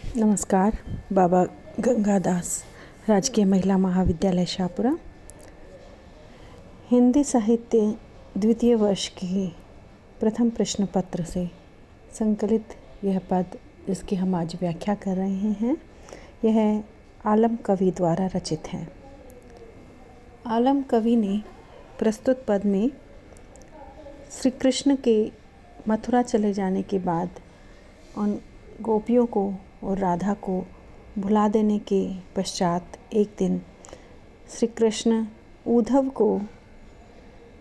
नमस्कार। बाबा गंगादास, राजकीय महिला महाविद्यालय शाहपुरा। हिंदी साहित्य द्वितीय वर्ष की प्रथम प्रश्न पत्र से संकलित यह पद, जिसकी हम आज व्याख्या कर रहे हैं, यह आलम कवि द्वारा रचित है। आलम कवि ने प्रस्तुत पद में श्री कृष्ण के मथुरा चले जाने के बाद उन गोपियों को और राधा को भुला देने के पश्चात एक दिन श्री कृष्ण उद्धव को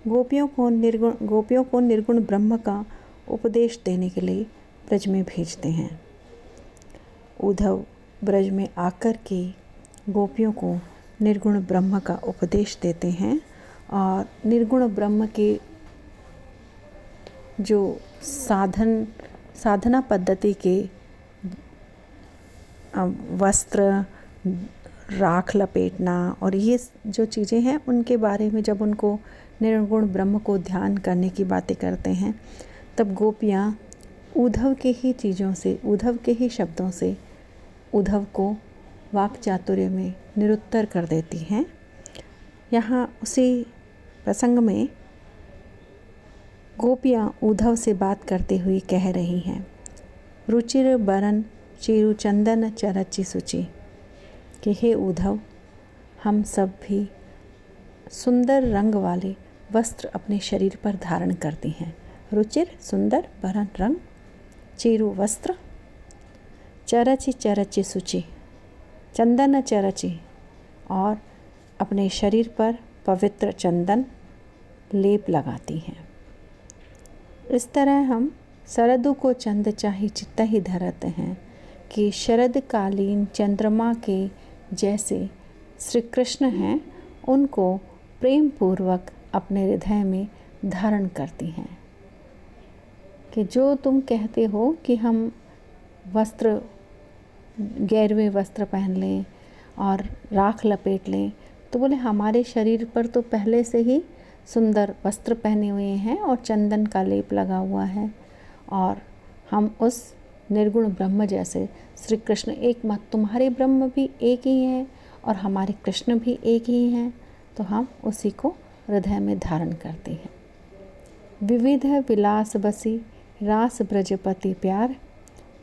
गोपियों को निर्गुण ब्रह्म का उपदेश देने के लिए ब्रज में भेजते हैं। उद्धव ब्रज में आकर के गोपियों को निर्गुण ब्रह्म का उपदेश देते हैं और निर्गुण ब्रह्म के जो साधना पद्धति के वस्त्र, राख लपेटना और ये जो चीज़ें हैं, उनके बारे में जब उनको निर्गुण ब्रह्म को ध्यान करने की बातें करते हैं, तब गोपियाँ उद्धव के ही चीज़ों से, उद्धव के ही शब्दों से उद्धव को वाक चातुर्य में निरुत्तर कर देती हैं। यहाँ उसी प्रसंग में गोपियाँ उद्धव से बात करते हुए कह रही हैं, रुचिर बरन चिरु चंदन चरची सुचि, कि हे उद्धव, हम सब भी सुंदर रंग वाले वस्त्र अपने शरीर पर धारण करती हैं। रुचिर सुंदर, बरन रंग, चिरु वस्त्र, चरची चरची सुचि चंदन चरची, और अपने शरीर पर पवित्र चंदन लेप लगाती हैं। इस तरह हम शरदु को चंद चाही चित्त ही धरते हैं कि शरदकालीन चंद्रमा के जैसे श्री कृष्ण हैं, उनको प्रेम पूर्वक अपने हृदय में धारण करती हैं। कि जो तुम कहते हो कि हम वस्त्र, गैरवे वस्त्र पहन लें और राख लपेट लें, तो बोले हमारे शरीर पर तो पहले से ही सुंदर वस्त्र पहने हुए हैं और चंदन का लेप लगा हुआ है, और हम उस निर्गुण ब्रह्म जैसे श्री कृष्ण एक मत, तुम्हारे ब्रह्म भी एक ही हैं और हमारे कृष्ण भी एक ही हैं, तो हम उसी को हृदय में धारण करते हैं। विविध विलास बसी रास ब्रजपति प्यार,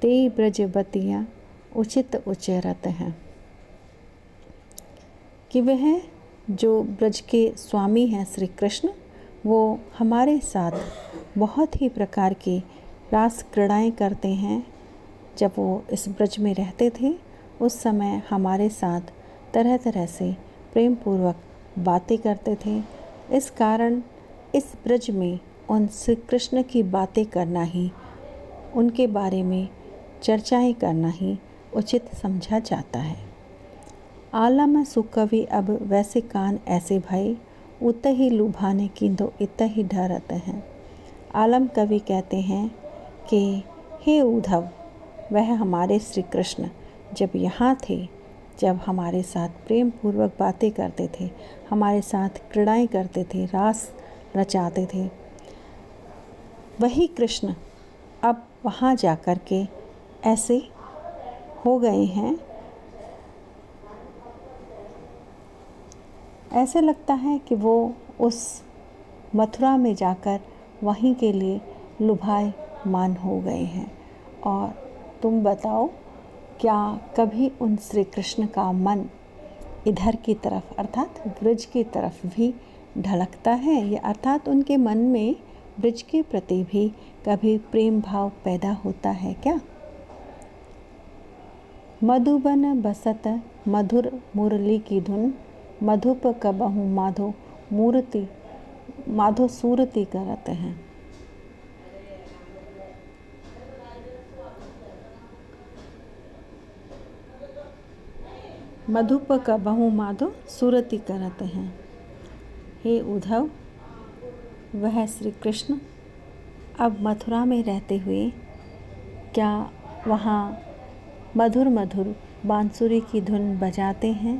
ते ब्रजबतियाँ उचित उचरत हैं। कि वह जो ब्रज के स्वामी हैं श्री कृष्ण, वो हमारे साथ बहुत ही प्रकार की रास क्रीड़ाएँ करते हैं। जब वो इस ब्रज में रहते थे, उस समय हमारे साथ तरह तरह से प्रेम पूर्वक बातें करते थे। इस कारण इस ब्रज में उन श्री कृष्ण की बातें करना ही, उनके बारे में चर्चाएं करना ही उचित समझा जाता है। आलम सुकवि अब वैसे कान ऐसे भय, उत ही लुभाने की दो इत ही डरत हैं। आलम कवि कहते हैं कि हे उद्धव, वह हमारे श्री कृष्ण जब यहाँ थे, जब हमारे साथ प्रेम पूर्वक बातें करते थे, हमारे साथ क्रीड़ाएँ करते थे, रास रचाते थे, वही कृष्ण अब वहाँ जा कर के ऐसे हो गए हैं। ऐसे लगता है कि वो उस मथुरा में जाकर वहीं के लिए लुभायमान हो गए हैं। और तुम बताओ, क्या कभी उन श्री कृष्ण का मन इधर की तरफ अर्थात ब्रज की तरफ भी ढलकता है, या अर्थात उनके मन में ब्रज के प्रति भी कभी प्रेम भाव पैदा होता है क्या? मधुबन बसत मधुर मुरली की धुन, मधुप कबहु माधो सूरती करते हैं। मधुप कबहु माधो सूरती करते हैं। हे उद्धव, वह श्री कृष्ण अब मथुरा में रहते हुए क्या वहाँ मधुर मधुर बांसुरी की धुन बजाते हैं?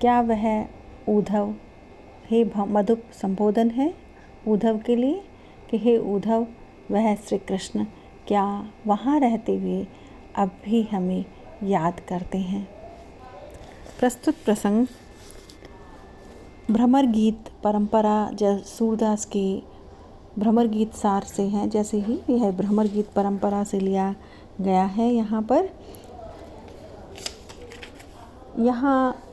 क्या वह उद्धव, हे मधुप संबोधन है उद्धव के लिए कि हे उद्धव, वह श्री कृष्ण क्या वहाँ रहते हुए अब भी हमें याद करते हैं। प्रस्तुत प्रसंग भ्रमर गीत परंपरा सूरदास के भ्रमर गीत सार से हैं, जैसे ही यह भ्रमर गीत परंपरा से लिया गया है। यहाँ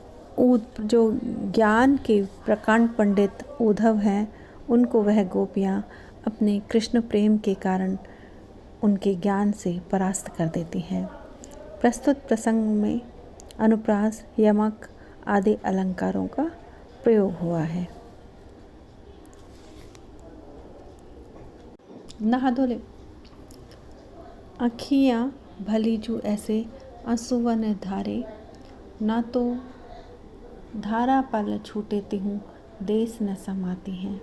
जो ज्ञान के प्रकांड पंडित उद्धव हैं, उनको वह गोपियाँ अपने कृष्ण प्रेम के कारण उनके ज्ञान से परास्त कर देती हैं। प्रस्तुत प्रसंग में अनुप्रास, यमक आदि अलंकारों का प्रयोग हुआ है। नहा धो ले। आँखियाँ भली जू ऐसे आंसुवन धारे, ना तो धारा पल छूटेती हूँ देश न समाती हैं।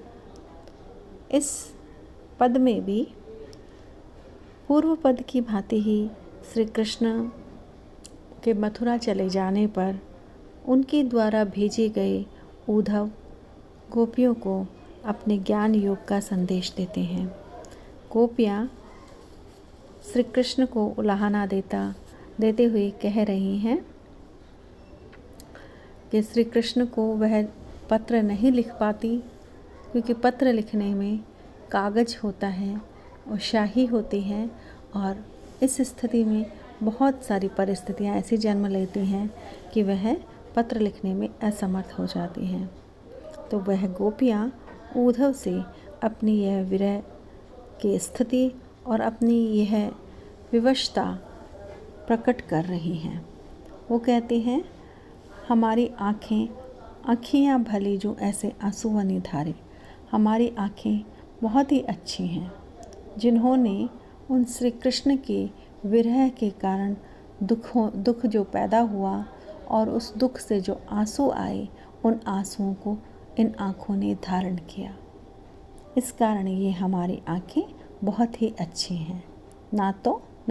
इस पद में भी पूर्व पद की भांति ही श्री कृष्ण के मथुरा चले जाने पर उनके द्वारा भेजे गए उद्धव गोपियों को अपने ज्ञान योग का संदेश देते हैं। गोपियाँ श्री कृष्ण को उलाहना देते हुए कह रही हैं कि श्री कृष्ण को वह पत्र नहीं लिख पाती, क्योंकि पत्र लिखने में कागज होता है और स्याही होती है, और इस स्थिति में बहुत सारी परिस्थितियाँ ऐसी जन्म लेती हैं कि वह पत्र लिखने में असमर्थ हो जाती हैं। तो वह गोपियाँ उद्धव से अपनी यह विरह की स्थिति और अपनी यह विवशता प्रकट कर रही हैं। वो कहती हैं, हमारी आँखियाँ भली जो ऐसे आंसुवनी धारे, हमारी आँखें बहुत ही अच्छी हैं, जिन्होंने उन श्री कृष्ण के विरह के कारण दुख जो पैदा हुआ और उस दुख से जो आंसू आए, उन आंसुओं को इन आँखों ने धारण किया। इस कारण ये हमारी आँखें बहुत ही अच्छी हैं। ना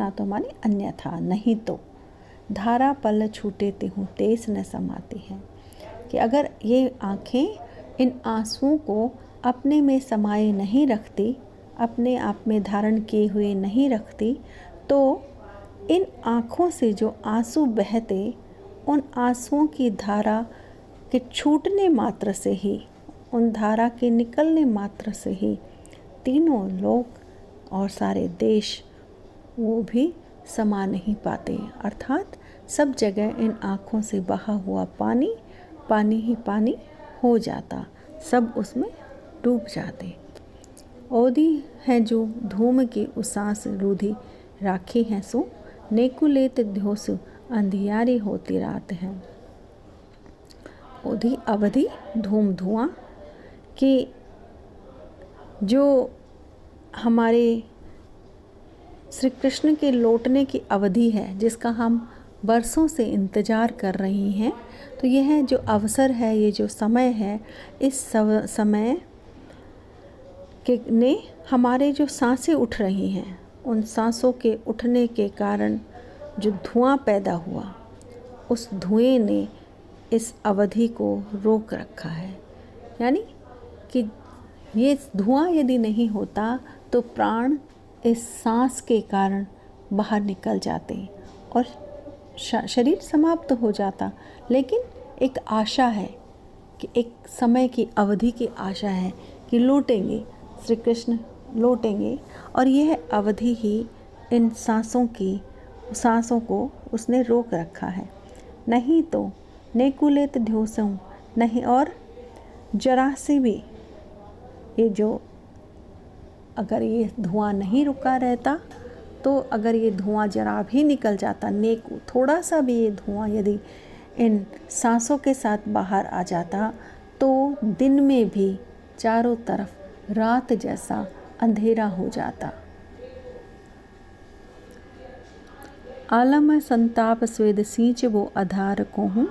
तो माने अन्यथा, नहीं तो धारा पल छूटे तिहूँ तेस न समाती है, कि अगर ये आँखें इन आंसुओं को अपने में समाये नहीं रखती, अपने आप में धारण किए हुए नहीं रखती, तो इन आँखों से जो आंसू बहते, उन आंसुओं की धारा के छूटने मात्र से ही, उन धारा के निकलने मात्र से ही तीनों लोक और सारे देश वो भी समा नहीं पाते। अर्थात सब जगह इन आँखों से बहा हुआ पानी पानी ही पानी हो जाता, सब उसमें डूब जाते। ओदी है जो धूम की उसास रूधी राखी है, सो नेकुलेत ध्योसु अंधियारी होती रात है। ओधी अवधि धूम धुआं कि जो हमारे श्री कृष्ण के लौटने की अवधि है, जिसका हम बरसों से इंतज़ार कर रही हैं, तो यह जो अवसर है, ये जो समय है, इस समय के ने हमारे जो सांसें उठ रही हैं, उन सांसों के उठने के कारण जो धुआं पैदा हुआ, उस धुएं ने इस अवधि को रोक रखा है। यानी कि ये धुआं यदि नहीं होता तो प्राण इस सांस के कारण बाहर निकल जाते और शरीर समाप्त हो जाता। लेकिन एक आशा है कि एक समय की अवधि की आशा है कि लौटेंगे, श्री कृष्ण लौटेंगे, और यह अवधि ही इन सांसों को उसने रोक रखा है। नहीं तो नेकुलेत ध्योसों, नहीं और जरा से भी ये जो अगर ये धुआं नहीं रुका रहता, तो अगर ये धुआं जरा भी निकल जाता, थोड़ा सा भी ये धुआं यदि इन सांसों के साथ बाहर आ जाता, तो दिन में भी चारों तरफ रात जैसा अंधेरा हो जाता। आलम संताप स्वेद सींच वो आधार को हूँ,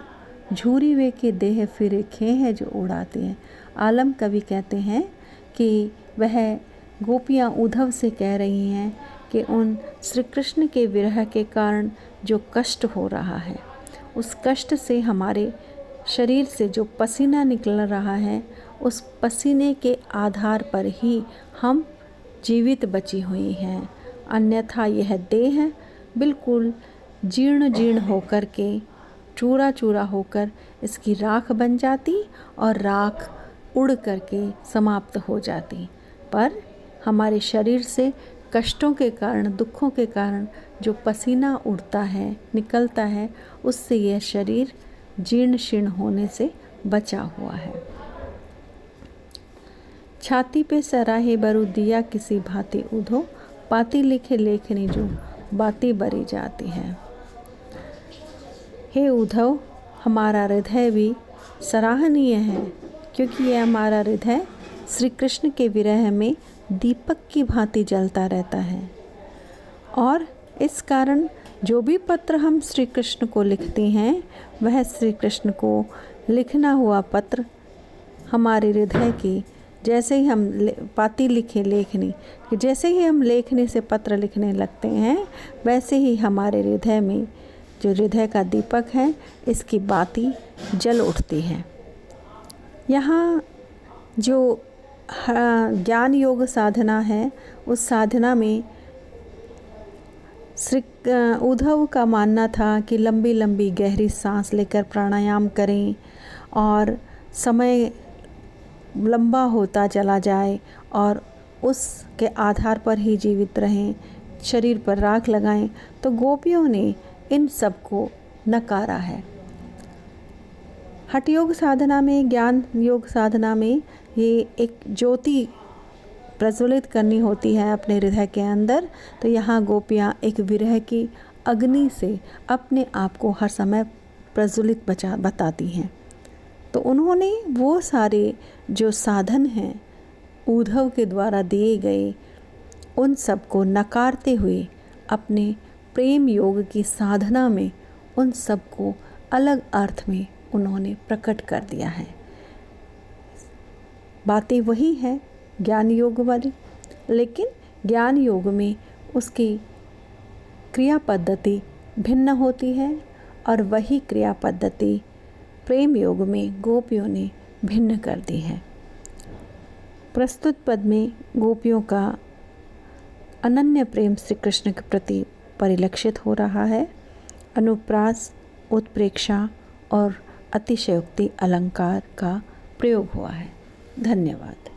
झूरी वे के देह फिरे खे हैं जो उड़ाते हैं। आलम कवि कहते हैं कि वह गोपियाँ उद्धव से कह रही हैं कि उन श्री कृष्ण के विरह के कारण जो कष्ट हो रहा है, उस कष्ट से हमारे शरीर से जो पसीना निकल रहा है, उस पसीने के आधार पर ही हम जीवित बची हुई हैं, अन्यथा यह देह बिल्कुल जीर्ण जीर्ण होकर के, चूरा चूरा होकर इसकी राख बन जाती और राख उड़ करके समाप्त हो जाती। पर हमारे शरीर से कष्टों के कारण, दुखों के कारण जो पसीना उड़ता है, निकलता है, उससे यह शरीर जीर्ण शीर्ण होने से बचा हुआ है। छाती पे सराहे बरु दिया किसी भांति उधो, पाती लिखे लेखनी जो बाती बरी जाती है। हे उद्धव, हमारा हृदय भी सराहनीय है, क्योंकि यह हमारा हृदय श्री कृष्ण के विरह में दीपक की भांति जलता रहता है। और इस कारण जो भी पत्र हम श्री कृष्ण को लिखते हैं, वह श्री कृष्ण को लिखना हुआ पत्र हमारे हृदय की, जैसे ही हम पाती लिखे लेखनी, जैसे ही हम लेखनी से पत्र लिखने लगते हैं, वैसे ही हमारे हृदय में जो हृदय का दीपक है, इसकी बाती जल उठती है। यहाँ जो ज्ञान योग साधना है, उस साधना में श्री उद्धव का मानना था कि लंबी लंबी गहरी सांस लेकर प्राणायाम करें और समय लंबा होता चला जाए और उसके आधार पर ही जीवित रहें, शरीर पर राख लगाएं। तो गोपियों ने इन सब को नकारा है। हठ योग साधना में, ज्ञान योग साधना में ये एक ज्योति प्रज्वलित करनी होती है अपने हृदय के अंदर। तो यहाँ गोपियाँ एक विरह की अग्नि से अपने आप को हर समय प्रज्वलित बताती हैं। तो उन्होंने वो सारे जो साधन हैं उद्धव के द्वारा दिए गए, उन सब को नकारते हुए अपने प्रेम योग की साधना में उन सब को अलग अर्थ में उन्होंने प्रकट कर दिया है। बातें वही हैं ज्ञान योग वाली, लेकिन ज्ञान योग में उसकी क्रिया पद्धति भिन्न होती है और वही क्रिया पद्धति प्रेम योग में गोपियों ने भिन्न कर दी है। प्रस्तुत पद में गोपियों का अनन्य प्रेम श्री कृष्ण के प्रति परिलक्षित हो रहा है। अनुप्रास, उत्प्रेक्षा और अतिशयोक्ति अलंकार का प्रयोग हुआ है। धन्यवाद।